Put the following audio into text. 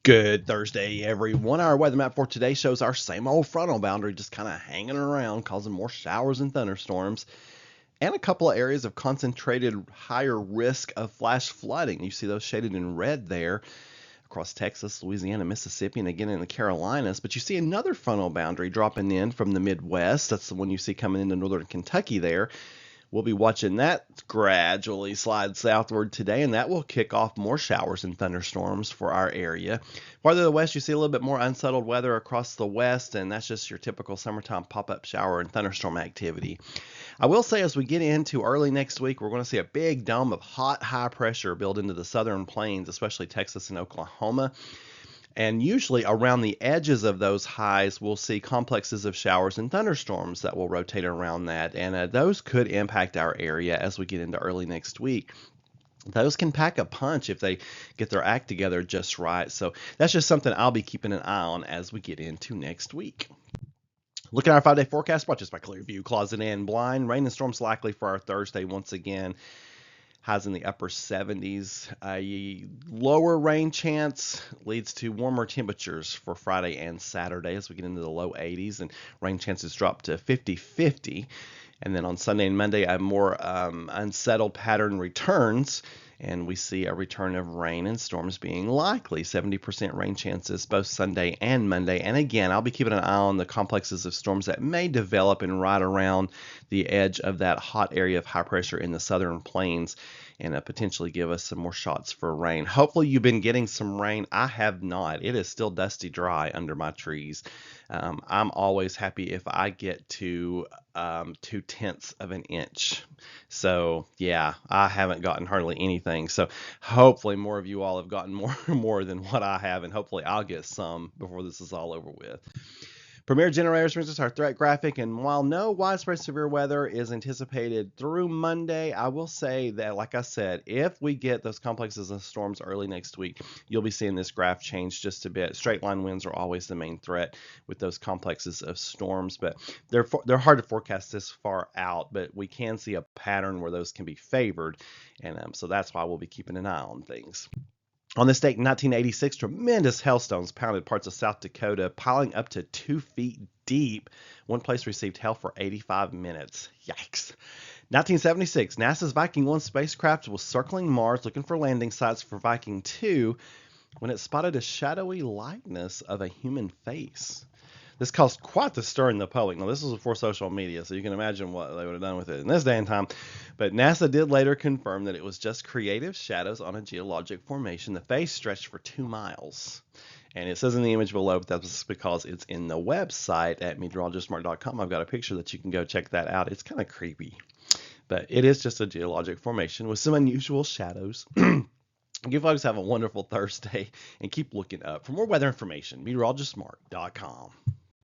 Good Thursday, everyone. Our weather map for today shows our same old frontal boundary just kind of hanging around, causing more showers and thunderstorms, and a couple of areas of concentrated higher risk of flash flooding. You see those shaded in red there across Texas, Louisiana, Mississippi, and again in the Carolinas. But you see another frontal boundary dropping in from the Midwest. That's the one you see coming into northern Kentucky there. We'll be watching that gradually slide southward today, and that will kick off more showers and thunderstorms for our area. Farther to the west, you see a little bit more unsettled weather across the west, and that's just your typical summertime pop-up shower and thunderstorm activity. I will say as we get into early next week, we're going to see a big dome of hot, high pressure build into the southern plains, especially Texas and Oklahoma. And usually around the edges of those highs, we'll see complexes of showers and thunderstorms that will rotate around that. And those could impact our area as we get into early next week. Those can pack a punch if they get their act together just right. So that's just something I'll be keeping an eye on as we get into next week. Looking at our 5-day forecast, brought to us by Clearview Closet and Blind. Rain and storms likely for our Thursday once again. Highs in the upper 70s. A lower rain chance leads to warmer temperatures for Friday and Saturday as we get into the low 80s, and rain chances drop to 50-50. And then on Sunday and Monday, a more unsettled pattern returns, and we see a return of rain and storms being likely. 70% rain chances both Sunday and Monday. And again, I'll be keeping an eye on the complexes of storms that may develop and right around the edge of that hot area of high pressure in the southern plains, and potentially give us some more shots for rain. Hopefully you've been getting some rain. I have not. It is still dusty dry under my trees. I'm always happy if I get to 0.2 of an inch. So yeah, I haven't gotten hardly anything. So hopefully more of you all have gotten more than what I have, and hopefully I'll get some before this is all over with. Premier generators brings us our threat graphic, and while no widespread severe weather is anticipated through Monday, I will say that, like I said, if we get those complexes of storms early next week, you'll be seeing this graph change just a bit. Straight line winds are always the main threat with those complexes of storms, but they're hard to forecast this far out, but we can see a pattern where those can be favored, and so that's why we'll be keeping an eye on things. On this date in 1986, tremendous hailstones pounded parts of South Dakota, piling up to 2 feet deep. One place received hail for 85 minutes. Yikes. 1976, NASA's Viking 1 spacecraft was circling Mars looking for landing sites for Viking 2 when it spotted a shadowy likeness of a human face. This caused quite the stir in the public. Now, this was before social media, so you can imagine what they would have done with it in this day and time. But NASA did later confirm that it was just creative shadows on a geologic formation. The face stretched for 2 miles. And it says in the image below, but that's because it's in the website at meteorologistmark.com. I've got a picture that you can go check that out. It's kind of creepy. But it is just a geologic formation with some unusual shadows. You folks have a wonderful Thursday, and keep looking up. For more weather information, meteorologistmark.com.